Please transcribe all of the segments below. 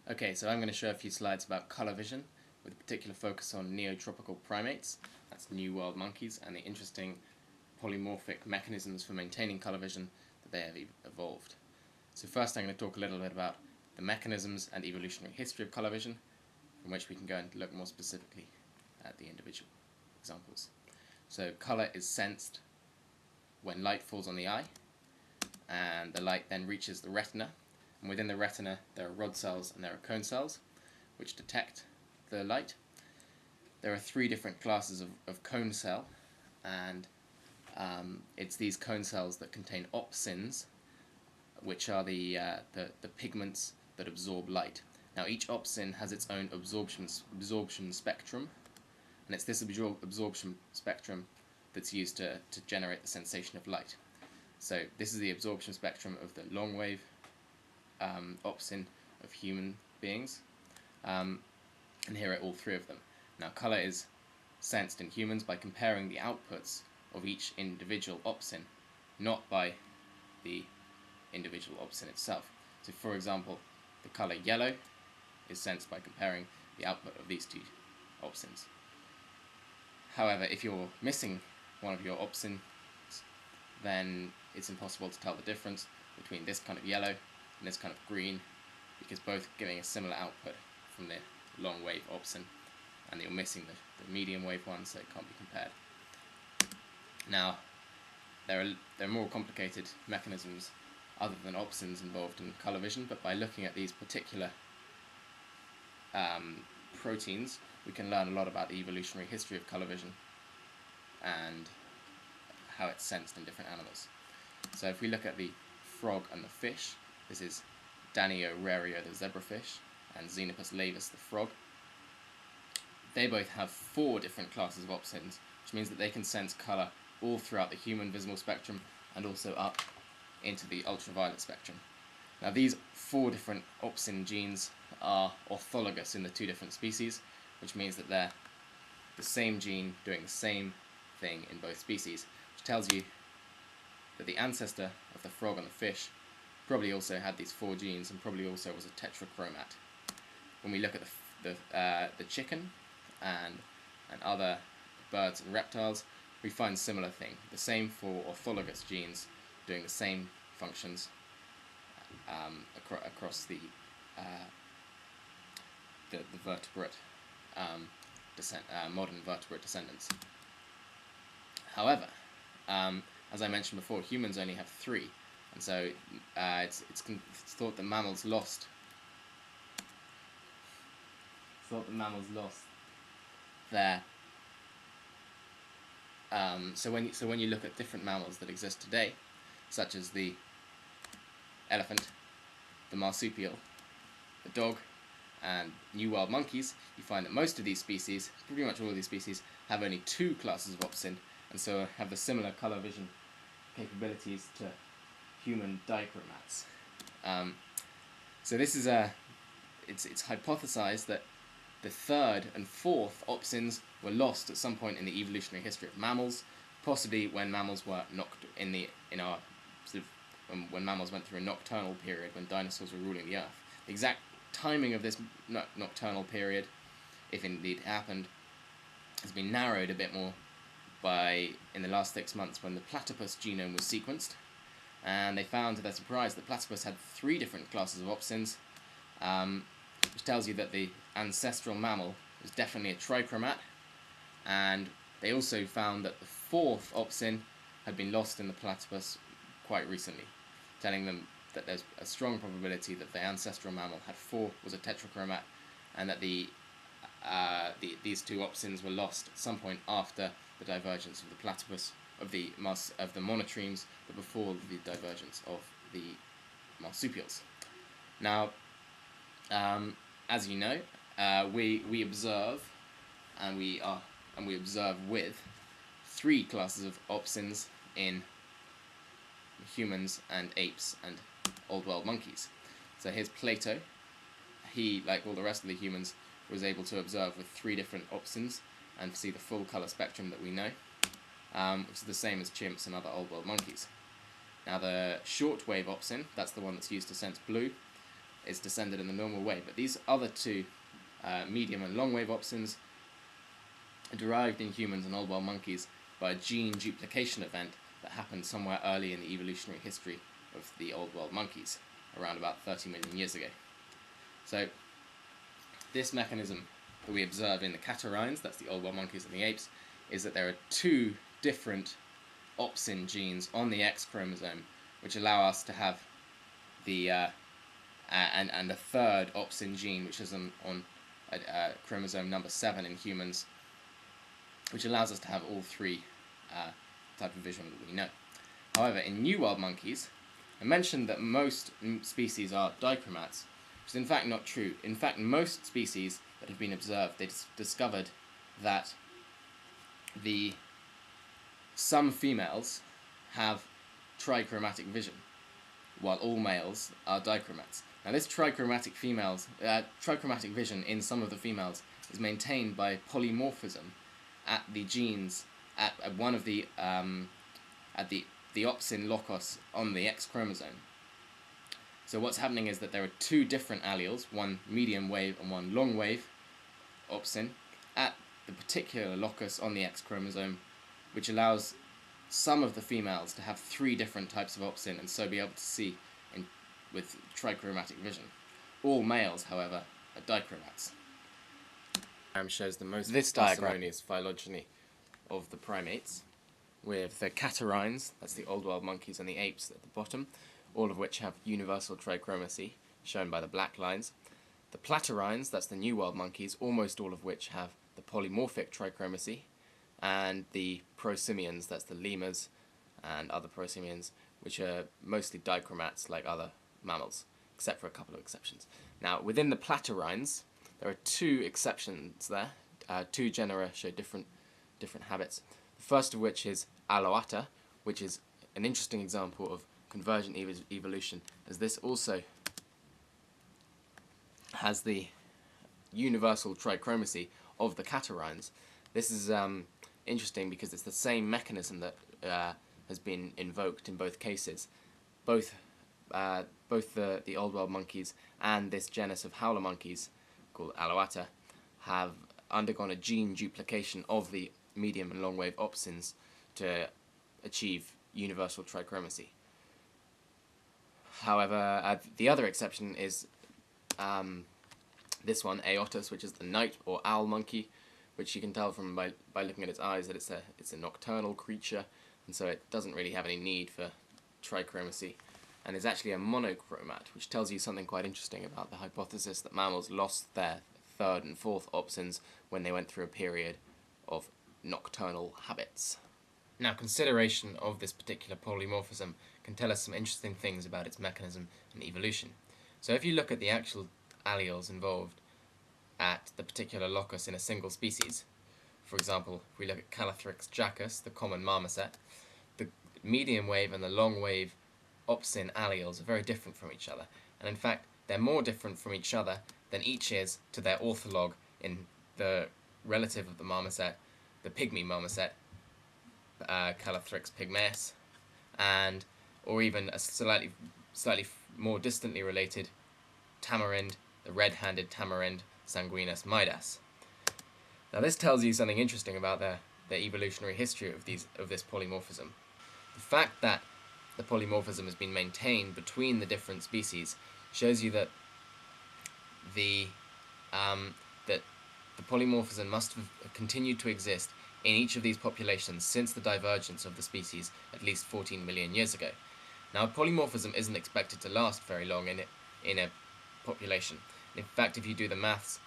Okay, so I'm going to show a few slides about colour vision, with a particular focus on neotropical primates, that's New World monkeys, and the interesting polymorphic mechanisms for maintaining colour vision that they have evolved. So first I'm going to talk a little bit about the mechanisms and evolutionary history of colour vision, from which we can go and look more specifically at the individual examples. So colour is sensed when light falls on the eye, and the light then reaches the retina. And within the retina there are rod cells and there are cone cells which detect the light. There are three different classes of cone cell, and it's these cone cells that contain opsins, which are the pigments that absorb light. Now each opsin has its own absorption spectrum, and it's this absorption spectrum that's used to generate the sensation of light. So this is the absorption spectrum of the long wave opsin of human beings, and here are all three of them. Now colour is sensed in humans by comparing the outputs of each individual opsin, not by the individual opsin itself. So for example, the colour yellow is sensed by comparing the output of these two opsins. However, if you're missing one of your opsins, then it's impossible to tell the difference between this kind of yellow and this kind of green, because both are giving a similar output from the long wave opsin, and you're missing the medium wave one, so it can't be compared. Now, there are more complicated mechanisms other than opsins involved in colour vision, but by looking at these particular proteins, we can learn a lot about the evolutionary history of colour vision and how it's sensed in different animals. So if we look at the frog and the fish, this is Danio rario, the zebrafish, and Xenopus laevis, the frog. They both have four different classes of opsins, which means that they can sense colour all throughout the human visible spectrum and also up into the ultraviolet spectrum. Now these four different opsin genes are orthologous in the two different species, which means that they're the same gene doing the same thing in both species, which tells you that the ancestor of the frog and the fish probably also had these four genes and probably also was a tetrachromat. When we look at the chicken and other birds and reptiles, we find a similar thing. The same four orthologous genes doing the same functions across the vertebrate modern vertebrate descendants. However, as I mentioned before, humans only have three, and so it's thought that mammals lost. Their so when you look at different mammals that exist today, such as the elephant, the marsupial, the dog, and New World monkeys, you find that most of these species, pretty much all of these species, have only two classes of opsin, and so have the similar colour vision capabilities to human dichromats. So this is it's hypothesized that the third and fourth opsins were lost at some point in the evolutionary history of mammals, possibly when mammals were when mammals went through a nocturnal period when dinosaurs were ruling the earth. The exact timing of this nocturnal period, if indeed it happened, has been narrowed a bit more in the last 6 months when the platypus genome was sequenced, and they found to their surprise that platypus had three different classes of opsins, which tells you that the ancestral mammal was definitely a trichromat, and they also found that the fourth opsin had been lost in the platypus quite recently, telling them that there's a strong probability that the ancestral mammal was a tetrachromat, and that these two opsins were lost at some point after the divergence of the platypus, of the monotremes, but before the divergence of the marsupials. Now, as you know, we observe, and we observe with three classes of opsins in humans and apes and old world monkeys. So here's Plato. He, like all the rest of the humans, was able to observe with three different opsins and see the full colour spectrum that we know, which is the same as chimps and other old world monkeys. Now the short wave opsin, that's the one that's used to sense blue, is descended in the normal way, but these other two medium and long wave opsins are derived in humans and old world monkeys by a gene duplication event that happened somewhere early in the evolutionary history of the old world monkeys, around about 30 million years ago. So this mechanism that we observe in the catarrhines, that's the old world monkeys and the apes, is that there are two different opsin genes on the X chromosome which allow us to have the and a third opsin gene which is on chromosome number 7 in humans, which allows us to have all three type of vision that we know. However, in New World monkeys, I mentioned that most species are dichromates, which is in fact not true. In fact, most species that have been observed, they discovered that some females have trichromatic vision, while all males are dichromates. Now, this trichromatic vision in some of the females is maintained by polymorphism at the genes at one of the opsin locus on the X chromosome. So what's happening is that there are two different alleles, one medium wave and one long wave opsin, at the particular locus on the X chromosome, which allows some of the females to have three different types of opsin and so be able to see with trichromatic vision. All males, however, are dichromates. Shows the most parsimonious phylogeny of the primates, with the catarrhines, that's the old world monkeys, and the apes at the bottom, all of which have universal trichromacy, shown by the black lines. The platyrrhines, that's the new world monkeys, almost all of which have the polymorphic trichromacy, and the prosimians, that's the lemurs and other prosimians, which are mostly dichromates like other mammals, except for a couple of exceptions. Now, within the platyrrhines, there are two exceptions there. Two genera show different habits. The first of which is Aloata, which is an interesting example of convergent evolution, as this also has the universal trichromacy of the catarrhines. This is interesting because it's the same mechanism that has been invoked in both cases. Both the old world monkeys and this genus of howler monkeys called Aloata have undergone a gene duplication of the medium and long wave opsins to achieve universal trichromacy. However, the other exception is this one, Aotus, which is the night or owl monkey, which you can tell from by looking at its eyes that it's a nocturnal creature, and so it doesn't really have any need for trichromacy, and is actually a monochromat, which tells you something quite interesting about the hypothesis that mammals lost their third and fourth opsins when they went through a period of nocturnal habits. Now, consideration of this particular polymorphism can tell us some interesting things about its mechanism and evolution. So if you look at the actual alleles involved at the particular locus in a single species, for example, if we look at Calathrix jacus, the common marmoset, the medium wave and the long wave opsin alleles are very different from each other, and in fact they're more different from each other than each is to their ortholog in the relative of the marmoset, the pygmy marmoset, Calathrix pygmaeus, or even a slightly more distantly related tamarind, the red-handed tamarind Sanguinus midas. Now this tells you something interesting about the evolutionary history of this polymorphism. The fact that the polymorphism has been maintained between the different species shows you that the polymorphism must have continued to exist in each of these populations since the divergence of the species at least 14 million years ago. Now, polymorphism isn't expected to last very long in a population. In fact, if you do the maths,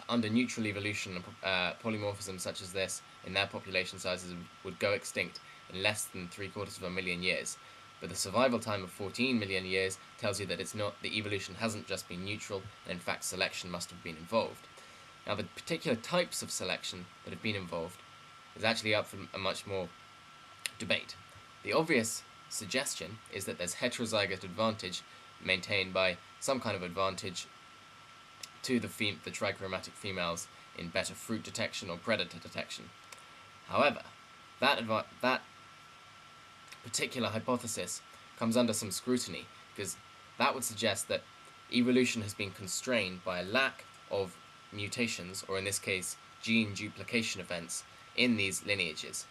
under neutral evolution, polymorphism such as this in their population sizes would go extinct in less than 750 million years. But the survival time of 14 million years tells you that the evolution hasn't just been neutral, and in fact selection must have been involved. Now, the particular types of selection that have been involved is actually up for a much more debate. The obvious suggestion is that there's heterozygote advantage maintained by some kind of advantage to the trichromatic females in better fruit detection or predator detection. However, that particular hypothesis comes under some scrutiny, because that would suggest that evolution has been constrained by a lack of mutations, or in this case, gene duplication events, in these lineages.